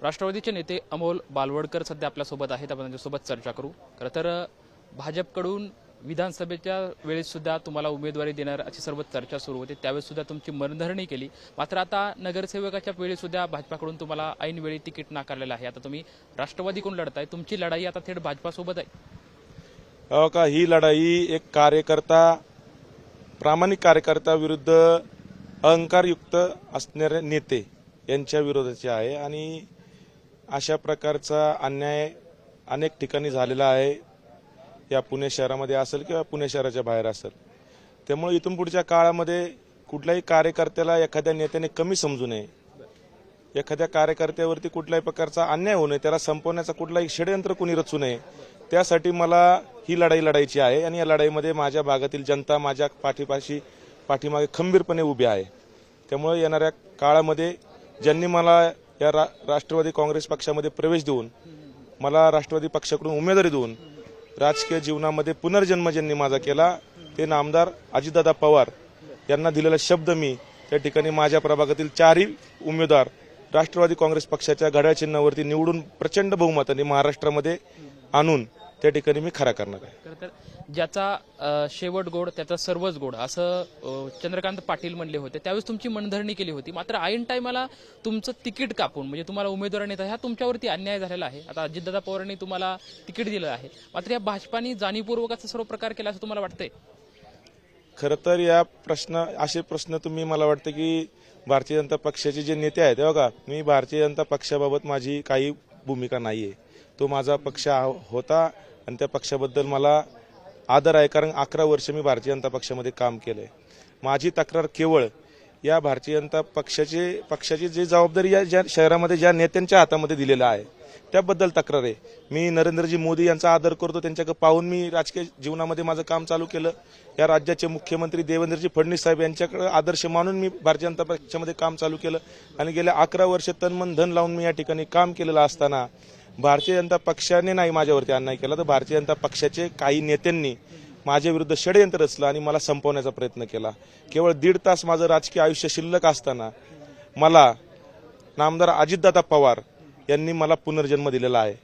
राष्ट्रवादीचे नेते अमोल बालवडकर सध्या आपल्यासोबत आहेत. आपण त्यांच्यासोबत चर्चा करू. खरं तर भाजपकडून विधानसभेच्या वेळेस सुद्धा तुम्हाला उमेदवारी देणार अशी सर्व चर्चा सुरू होती. त्यावेळेस सुद्धा तुमची मनधरणी केली. मात्र आता नगरसेवकाच्या वेळेस सुद्धा भाजपाकडून तुम्हाला ऐन वेळी तिकीट नाकारलेलं आहे. आता तुम्ही राष्ट्रवादीकडून लढताय. तुमची लढाई आता थेट भाजपासोबत आहे. का ही लढाई एक कार्यकर्ता, प्रामाणिक कार्यकर्ता विरुद्ध अहंकारयुक्त असणारे नेते यांच्या विरोधाची आहे आणि अशा प्रकारचा अन्याय अनेक ठिकाणी झालेला आहे. या पुणे शहरामध्ये असेल किंवा पुणे शहराच्या बाहेर असेल. त्यामुळे इथून पुढच्या काळामध्ये कुठल्याही कार्यकर्त्याला एखाद्या नेत्याने कमी समजू नये. एखाद्या कार्यकर्त्यावरती कुठल्याही प्रकारचा अन्याय होऊ नये, त्याला संपवण्याचा कुठलाही षडयंत्र कोणी रचू नये. त्यासाठी मला ही लढाई लढायची आहे आणि या लढाईमध्ये माझ्या भागातील जनता माझ्या पाठीमागे खंबीरपणे उभी आहे. त्यामुळे येणाऱ्या काळामध्ये ज्यांनी मला या राष्ट्रवादी काँग्रेस पक्षामध्ये प्रवेश देऊन, मला राष्ट्रवादी पक्षाकडून उमेदवारी देऊन राजकीय जीवनामध्ये पुनर्जन्म ज्यांनी माझा केला, ते नामदार अजितदादा पवार यांना दिलेला शब्द मी त्या ठिकाणी माझ्या प्रभागातील 4ही उमेदवार राष्ट्रवादी काँग्रेस पक्षाच्या घड्याळ चिन्हावरती निवडून प्रचंड बहुमताने महाराष्ट्रामध्ये आणून त्या ठिकाणी मी खरा करणार आहे. ज्याचा शेवट गोड त्याचा सर्वच गोड असं चंद्रकांत पाटील म्हणले होते. त्यावेळेस तुमची मनधरणी केली होती. मात्र ऐन टायमाला तुमचं तिकीट कापून म्हणजे तुम्हाला उमेदवार नेता ह्या तुमच्यावरती अन्याय झालेला आहे. आता अजितदादा पवारांनी तुम्हाला तिकीट दिलं आहे, मात्र या भाजपाने जाणीवपूर्वक असा सर्व प्रकार केला असं तुम्हाला वाटतंय? खरं तर या असे प्रश्न तुम्ही, मला वाटतं की भारतीय जनता पक्षाचे जे नेते आहेत, बघा, मी भारतीय जनता पक्षाबाबत माझी काही भूमिका नाहीये. तो माझा पक्ष होता आणि त्या पक्षाबद्दल मला आदर आहे, कारण 11 वर्ष मी भारतीय जनता पक्षामध्ये काम केलंय. माझी तक्रार केवळ या भारतीय जनता पक्षाची जी जबाबदारी या ज्या शहरामध्ये ज्या नेत्यांच्या हातामध्ये दिलेलं आहे त्याबद्दल तक्रार आहे. मी नरेंद्रजी मोदी यांचा आदर करतो. त्यांच्याकडे पाहून मी राजकीय जीवनामध्ये माझं काम चालू केलं. या राज्याचे मुख्यमंत्री देवेंद्रजी फडणवीस साहेब यांच्याकडे आदर्श मानून मी भारतीय जनता पक्षामध्ये काम चालू केलं आणि गेल्या 11 वर्ष तन धन लावून मी या ठिकाणी काम केलेलं असताना भारतीय जनता पक्षाने नाही माझ्यावरती अन्याय केला, तर भारतीय जनता पक्षाचे काही नेत्यांनी माझ्या विरुद्ध षडयंत्र रचलं आणि मला संपवण्याचा प्रयत्न केला. केवळ 1.5 तास माझं राजकीय आयुष्य शिल्लक असताना मला नामदार अजितदादा पवार यांनी मला पुनर्जन्म दिलेला आहे.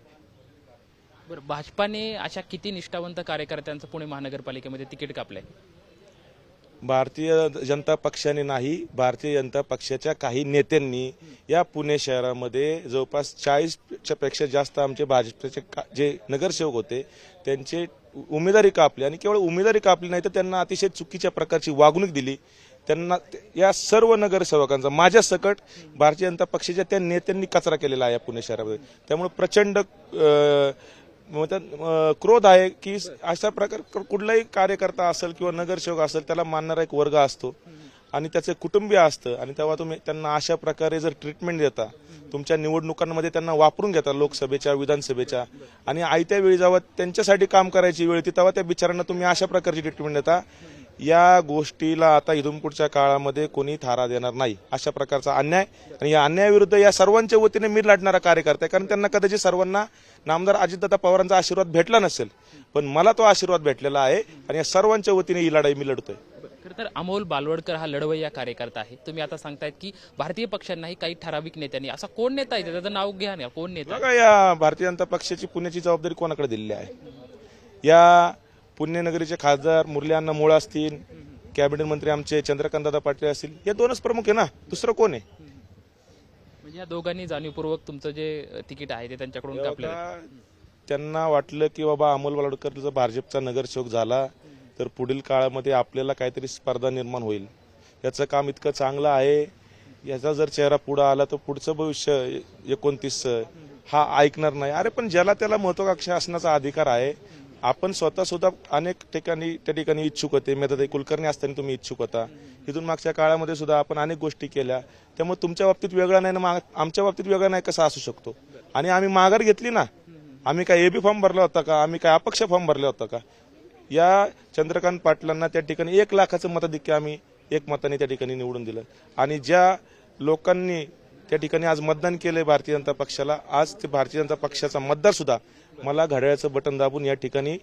बरं, भाजपाने अशा किती निष्ठावंत कार्यकर्त्यांचं पुणे महानगरपालिकेमध्ये तिकीट कापलंय? भारतीय जनता पक्षाने नाही, भारतीय जनता पक्षाच्या काही नेत्यांनी या पुणे शहरामध्ये जवळपास 40 पेक्षा जास्त आमचे भाजपचे जे नगरसेवक होते त्यांचे उमेदवारी कापली आणि केवळ उमेदवारी कापली नाही तर त्यांना अतिशय चुकीच्या प्रकारची वागणूक दिली. त्यांना या सर्व नगरसेवकांचा माझ्या सकट भारतीय जनता पक्षाच्या त्या नेत्यांनी कचरा केलेला आहे या पुणे शहरामध्ये. त्यामुळे प्रचंड क्रोध आहे की अशा प्रकार कुठलाही कार्यकर्ता असेल किंवा नगरसेवक असेल त्याला मानणारा एक वर्ग असतो आणि त्याचे कुटुंबीय असतं आणि तेव्हा तुम्ही त्यांना अशा प्रकारे जर ट्रीटमेंट देता, तुमच्या निवडणुकांमध्ये त्यांना वापरून घेता, लोकसभेच्या विधानसभेच्या, आणि आयत्या वेळी जेव्हा त्यांच्यासाठी काम करायची वेळ येते तेव्हा त्या बिचारांना तुम्ही अशा प्रकारची ट्रीटमेंट देता. या गोष्टीला आता इथून पुढच्या काळामध्ये कोणी थारा देणार नाही. अशा प्रकारचा अन्याय आणि या अन्यायाविरुद्ध या सर्वांच्या वतीने मी लढणारा कार्यकर्ता आहे. कारण त्यांना कदाचित सर्वांना नामदार अजितदादा पवारांचा आशीर्वाद भेटला नसेल, पण मला तो आशीर्वाद भेटलेला आहे आणि या सर्वांच्या वतीने ही लढाई मी लढतोय. खरं तर अमोल बालवडकर हा लढवय्या कार्यकर्ता आहे. तुम्ही आता सांगतायत की भारतीय पक्षांनाही काही ठराविक नेत्यांनी, असा कोण नेता आहे त्याचं नाव घ्या ना, कोण नेता? बघा, या भारतीय जनता पक्षाची पुण्याची जबाबदारी कोणाकडे दिलेली आहे? या पुण्यनगरीचे खासदार मुरली अण्णा मोळ असतील, कॅबिनेट मंत्री आमचे चंद्रकांतदादा पाटील असतील, हे दोनच प्रमुख आहे ना, दुसरं कोण आहे? म्हणजे या दोघांनी जाणीवपूर्वक तुमचं जे तिकीट आहे ते त्यांच्याकडून कापलं. त्यांना वाटलं की बाबा अमोल बालवडकर जर भाजपचा नगरसेवक झाला तर पुढील काळामध्ये आपल्याला काहीतरी स्पर्धा निर्माण होईल. याचं काम इतकं चांगलं आहे, याचा जर चेहरा पुढे आला तर पुढचं भविष्य 29 हा ऐकणार नाही. अरे पण ज्याला त्याला महत्वाकांक्षी असण्याचा अधिकार आहे. आपण स्वतः सुद्धा अनेक ठिकाणी त्या ठिकाणी इच्छुक होते. मेधाताई कुलकर्णी असताना तुम्ही इच्छुक होता. इथून मागच्या काळामध्ये सुद्धा आपण अनेक गोष्टी केल्या. त्यामुळे तुमच्या बाबतीत वेगळा नाही ना, आमच्या बाबतीत वेगळा नाही कसा असू शकतो? आणि आम्ही माघार घेतली ना. आम्ही काय एबी फॉर्म भरला होता का? आम्ही काय अपक्ष फॉर्म भरला होता का? या चंद्रकांत पाटलांना त्या ठिकाणी 1 लाखाचं मताधिक्य आम्ही एकमताने त्या ठिकाणी निवडून दिलं आणि ज्या लोकांनी त्या ठिकाणी आज मतदान केलंय भारतीय जनता पक्षाला, आज ते भारतीय जनता पक्षाचा मतदार सुद्धा मला घड्याळाचं बटन दाबून या ठिकाणी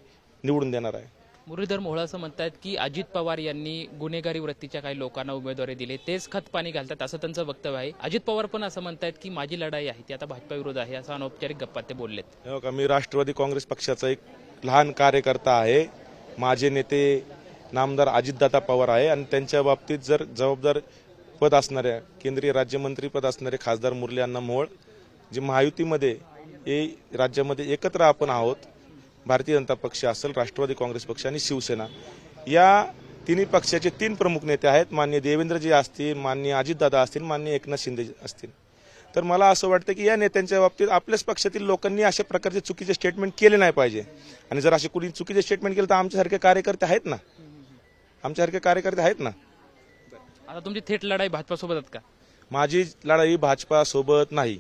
निवडून देणार आहे. मुरलीधर मोहोळ असं म्हणतात की अजित पवार यांनी गुन्हेगारी वृत्तीच्या काही लोकांना उमेदवारी दिली, तेच खतपाणी घालतात असं त्यांचं वक्तव्य आहे. अजित पवार पण असं म्हणतात की माझी लढाई आहे ती आता भाजपा विरोध आहे, असं अनौपचारिक गप्पात ते बोललेत. हे बघा, मी राष्ट्रवादी काँग्रेस पक्षाचा एक लहान कार्यकर्ता आहे. माझे नेते नामदार अजितदादा पवार आहे आणि त्यांच्या बाबतीत जर जबाबदार पद असणाऱ्या केंद्रीय राज्यमंत्री पद असणारे खासदार मुरली अण्णा मोहोळ, जे महायुतीमध्ये हे राज्यामध्ये एकत्र आपण आहोत, भारतीय जनता पक्ष असेल, राष्ट्रवादी काँग्रेस पक्ष आणि शिवसेना, या तिन्ही पक्षाचे 3 प्रमुख नेते आहेत. माननीय देवेंद्रजी असतील, माननीय अजितदादा असतील, माननीय एकनाथ शिंदे असतील. तर मला असं वाटतं की या नेत्यांच्या बाबतीत आपल्याच पक्षातील लोकांनी अशा प्रकारचे चुकीचे स्टेटमेंट केले नाही पाहिजे. आणि जर असे कुणी चुकीचे स्टेटमेंट केले तर आमच्यासारखे कार्यकर्ते आहेत ना, आमच्यासारखे कार्यकर्ते आहेत ना. आता तुमची थेट लढाई भाजपासोबत आहेत का? माझी लढाई भाजपासोबत नाही.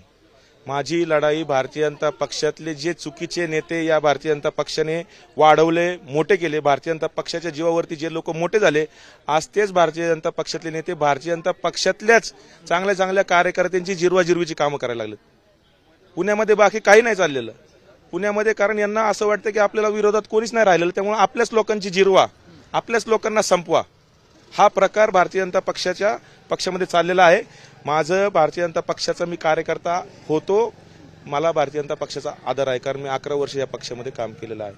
माझी लढाई भारतीय जनता पक्षातले जे चुकीचे नेते या भारतीय जनता पक्षाने वाढवले, मोठे केले, भारतीय जनता पक्षाच्या जीवावरती जे लोक मोठे झाले, आज तेच भारतीय जनता पक्षातले नेते भारतीय जनता पक्षातल्याच चांगल्या चांगल्या कार्यकर्त्यांची जिरवाजिरवीची कामं करायला लागलेत. पुण्यामध्ये बाकी काही नाही चाललेलं. पुण्यामध्ये कारण यांना असं वाटतं की आपल्याला विरोधात कोणीच नाही राहिलेलं, त्यामुळे आपल्याच लोकांची जिरवा, आपल्याच लोकांना संपवा, हा प्रकार भारतीय जनता पक्षामध्ये चाललेला आहे. माझं भारतीय जनता पक्षाचा मी कार्यकर्ता होतो. मला भारतीय जनता पक्षाचा आदर आहे, कारण मी 11 वर्ष या पक्षामध्ये काम केलेलं आहे.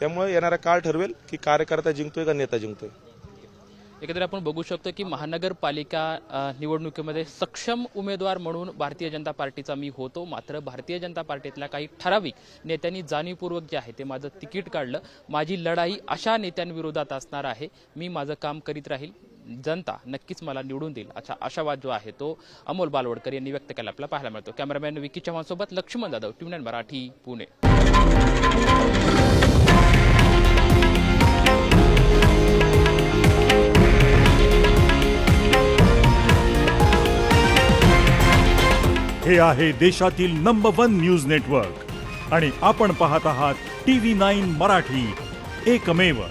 त्यामुळे येणारा काळ ठरवेल की कार्यकर्ता जिंकतोय का नेता जिंकतोय. एकंदरीत आपण बघू शकतो की महानगरपालिका निवडणुकीमध्ये सक्षम उमेदवार म्हणून भारतीय जनता पार्टीचा मी होतो. मात्र भारतीय जनता पार्टीतल्या काही ठराविक नेत्यांनी जाणीवपूर्वक जे आहे ते माझं तिकीट काढलं. माझी लढाई अशा नेत्यांविरोधात असणार आहे. मी माझं काम करीत राहील, जनता नक्कीच मला निवडून देईल असा आशावाद जो आहे तो अमोल बालवडकर यांनी व्यक्त केला आपल्याला पाहायला मिळतो. कॅमेरामॅन विकी चव्हाण सोबत लक्ष्मण जाधव, TVNine मराठी, पुणे. हे आहे देशातील नंबर 1 न्यूज नेटवर्क आणि आपण पाहत आहात TV9 मराठी, एकमेव.